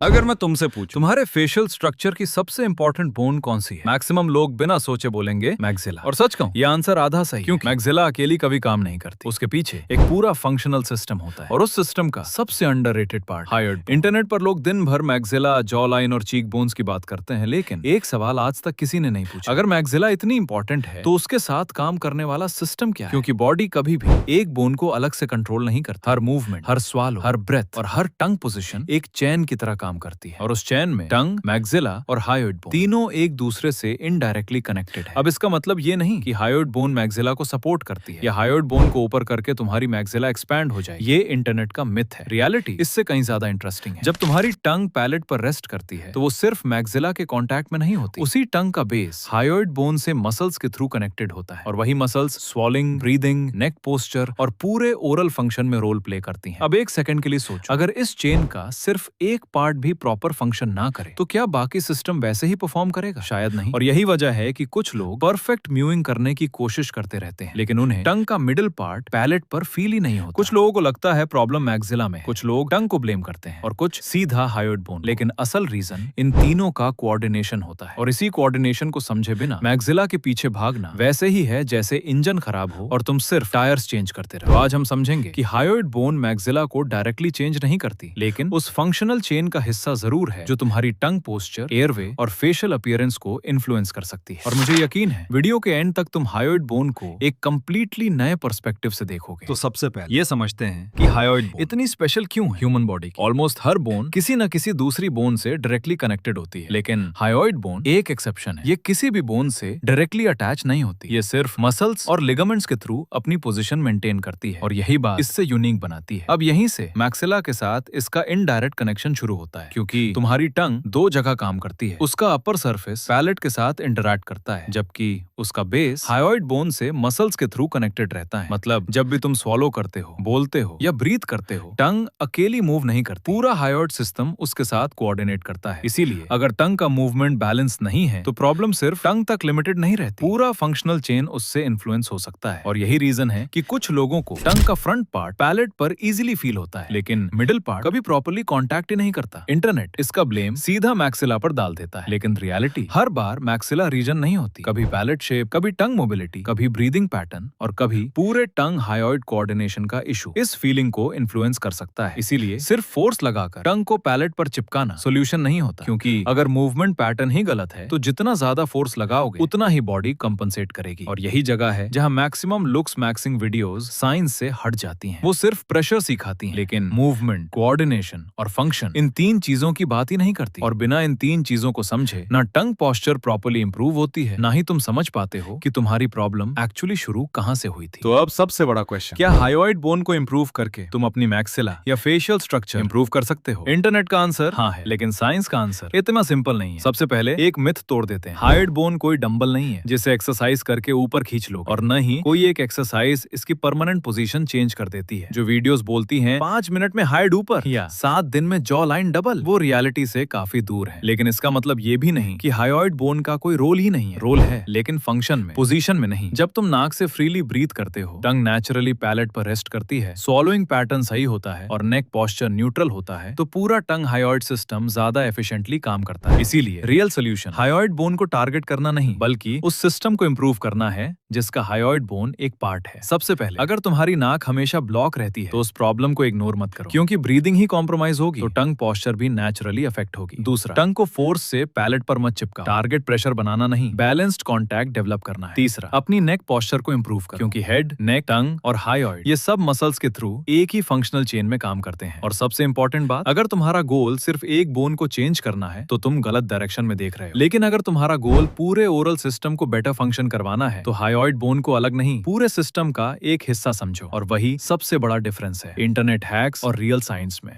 अगर मैं तुमसे पूछूं तुम्हारे फेशियल स्ट्रक्चर की सबसे इंपॉर्टेंट बोन कौन सी है, मैक्सिमम लोग बिना सोचे बोलेंगे मैक्सिला। और सच कहूं, ये आंसर आधा सही, क्योंकि मैक्सिला अकेली कभी काम नहीं करती। उसके पीछे एक पूरा फंक्शनल सिस्टम होता है, और उस सिस्टम का सबसे अंडररेटेड पार्ट हायोइड। इंटरनेट पर लोग दिन भर मैक्सिला, जॉ लाइन और चीक बोन्स की बात करते हैं, लेकिन एक सवाल आज तक किसी ने नहीं पूछा, अगर मैक्सिला इतनी इंपॉर्टेंट है तो उसके साथ काम करने वाला सिस्टम क्या है? क्योंकि बॉडी कभी भी एक बोन को अलग से कंट्रोल नहीं करती। हर मूवमेंट, हर स्वालो, हर ब्रेथ और हर टंग पोजीशन एक चैन की तरह काम करती है, और उस चैन में टंग, मैक्सिला और हायोइड बोन तीनों एक दूसरे से इनडायरेक्टली कनेक्टेड है। अब इसका मतलब ये नहीं कि हायोइड बोन मैक्सिला को सपोर्ट करती है या हायोइड बोन को ऊपर करके तुम्हारी मैक्सिला एक्सपैंड हो जाए। ये इंटरनेट का मिथ है। रियलिटी इससे कहीं ज्यादा इंटरेस्टिंग है। जब तुम्हारी टंग पैलेट पर रेस्ट करती है तो वो सिर्फ मैक्सिला के कांटेक्ट में नहीं होती। उसी टंग का बेस हायोइड बोन से मसल्स के थ्रू कनेक्टेड होता है, और वही मसल्स स्वॉलिंग, ब्रीदिंग, नेक पोस्चर और पूरे ओरल फंक्शन में रोल प्ले करती हैं। अब एक सेकंड के लिए सोचो, अगर इस चेन का सिर्फ एक पार्ट भी प्रॉपर फंक्शन ना करे तो क्या बाकी सिस्टम वैसे ही परफॉर्म करेगा? शायद नहीं। और यही वजह है कि कुछ लोग परफेक्ट म्यूइंग करने की कोशिश करते रहते हैं, लेकिन उन्हें टंग का मिडिल पार्ट पैलेट पर फील ही नहीं होता। कुछ लोगों को लगता है प्रॉब्लम मैक्सिला में, कुछ लोग टंग को ब्लेम करते हैं और कुछ सीधा हायोइड बोन। लेकिन असल रीजन इन तीनों का कोऑर्डिनेशन होता है, और इसी कोऑर्डिनेशन को समझे बिना मैक्सिला के पीछे भागना वैसे ही है जैसे इंजन खराब हो और तुम सिर्फ टायर्स चेंज करते रहो। आज हम समझेंगे कि हायोइड बोन मैक्सिला को डायरेक्टली चेंज नहीं करती, लेकिन उस फंक्शनल चेन का हिस्सा जरूर है जो तुम्हारी टंग पोस्चर, एयरवे और फेशियल अपीयरेंस को इन्फ्लुएंस कर सकती है। और मुझे यकीन है वीडियो के एंड तक तुम हायोइड बोन को एक कंप्लीटली नए पर्सपेक्टिव से देखोगे। तो सबसे पहले ये समझते हैं कि हायोइड बोन इतनी स्पेशल क्यों है ह्यूमन बॉडी की। ऑलमोस्ट हर बोन किसी न किसी दूसरी बोन से डायरेक्टली कनेक्टेड होती है, लेकिन हायोइड बोन एक एक्सेप्शन है। ये किसी भी बोन से डायरेक्टली अटैच नहीं होती। ये सिर्फ मसल्स और लिगामेंट्स के थ्रू अपनी पोजीशन मेंटेन करती है, और यही बात इससे यूनिक बनाती है। अब यहीं से मैक्सिला के साथ इसका इनडायरेक्ट कनेक्शन शुरू होता है, क्योंकि तुम्हारी टंग दो जगह काम करती है। उसका अपर सरफेस पैलेट के साथ इंटरैक्ट करता है, जबकि उसका बेस हायोइड बोन से मसल्स के थ्रू कनेक्टेड रहता है। मतलब जब भी तुम स्वॉलो करते हो, बोलते हो या ब्रीथ करते हो, टंग अकेली मूव नहीं करती, पूरा हायोइड सिस्टम उसके साथ कोऑर्डिनेट करता है। इसीलिए अगर टंग का मूवमेंट बैलेंस नहीं है तो प्रॉब्लम सिर्फ टंग तक लिमिटेड नहीं रहती, पूरा फंक्शनल चेन उससे इन्फ्लुएंस हो सकता है। और यही रीजन है कि कुछ लोगों को टंग का फ्रंट पार्ट पैलेट पर इजीली फील होता है, लेकिन मिडिल पार्ट कभी प्रॉपर्ली कॉन्टैक्ट ही नहीं करता। इंटरनेट इसका ब्लेम सीधा मैक्सिला पर डाल देता है, लेकिन रियलिटी हर बार मैक्सिला रीजन नहीं होती। कभी पैलेट शेप, कभी टंग मोबिलिटी, कभी ब्रीदिंग पैटर्न, और कभी पूरे टंग हायोइड कोऑर्डिनेशन का इशू इस फीलिंग को इन्फ्लुएंस कर सकता है। इसीलिए सिर्फ फोर्स लगाकर टंग को पैलेट पर चिपकाना सोल्यूशन नहीं होता, क्योंकि अगर मूवमेंट पैटर्न ही गलत है तो जितना ज्यादा फोर्स लगाओगे उतना ही बॉडी कंपनसेट करेगी। और यही जगह है जहां maximum looks maxing videos science से हट जाती हैं। वो सिर्फ प्रेशर सिखाती हैं, लेकिन मूवमेंट, कोऑर्डिनेशन और फंक्शन, इन तीन चीजों की बात ही नहीं करती। और बिना इन तीन चीजों को समझे ना टंग पोस्चर प्रॉपर्ली इंप्रूव होती है, ना ही तुम समझ पाते हो कि तुम्हारी प्रॉब्लम एक्चुअली शुरू कहां से हुई थी। तो अब सबसे बड़ा क्वेश्चन, क्या हायोइड बोन को इंप्रूव करके तुम अपनी मैक्सिला या फेशियल स्ट्रक्चर इंप्रूव कर सकते हो? इंटरनेट का आंसर हाँ है, लेकिन साइंस का आंसर इतना सिंपल नहीं है। सबसे पहले एक मिथ तोड़ देते हैं, हायोइड बोन कोई डंबल नहीं है जिसे एक्सरसाइज करके ऊपर खींच लो, और न ही कोई एक एक्सरसाइज इसकी परमानेंट पोजीशन चेंज कर देती है। जो वीडियोस बोलती हैं 5 मिनट में हाइड ऊपर या 7 दिन में जॉ लाइन डबल, वो रियलिटी से काफी दूर है। लेकिन इसका मतलब ये भी नहीं कि हायोइड बोन का कोई रोल ही नहीं है। रोल है, लेकिन फंक्शन में, पोजीशन में नहीं। जब तुम नाक से फ्रीली ब्रीथ करते हो, टंग नेचुरली पैलेट पर रेस्ट करती है, स्वॉलोइंग पैटर्न सही होता है और नेक पोस्चर न्यूट्रल होता है, तो पूरा टंग हायोइड सिस्टम ज्यादा एफिशिएंटली काम करता है। इसीलिए रियल सोल्यूशन हायोइड बोन को टारगेट करना नहीं, बल्कि उस सिस्टम को इंप्रूव करना है जिसका हायोइड बोन एक पार्ट है। सबसे पहले अगर तुम्हारी नाक हमेशा ब्लॉक रहती है तो उस प्रॉब्लम को इग्नोर मत करो, क्योंकि ब्रीदिंग ही कॉम्प्रोमाइज होगी तो टंग पोस्चर भी नेचुरली अफेक्ट होगी। दूसरा, टंग को फोर्स से पैलेट पर मत चिपकाओ, टारगेट प्रेशर बनाना नहीं, बैलेंस्ड कांटेक्ट डेवलप करना है। तीसरा, अपनी नेक पोस्चर को इंप्रूव करो, क्योंकि हेड, नेक, टंग और हायोइड ये सब मसल्स के थ्रू एक ही फंक्शनल चेन में काम करते हैं। और सबसे इंपॉर्टेंट बात, अगर तुम्हारा गोल सिर्फ एक बोन को चेंज करना है तो तुम गलत डायरेक्शन में देख रहे हो। लेकिन अगर तुम्हारा गोल पूरे ओरल सिस्टम को बेटर फंक्शन करवाना है तो हायोइड बोन को अलग नहीं, पूरे सिस्टम का एक हिस्सा समझो। और वही सबसे बड़ा डिफरेंस है इंटरनेट हैक्स और रियल साइंस में।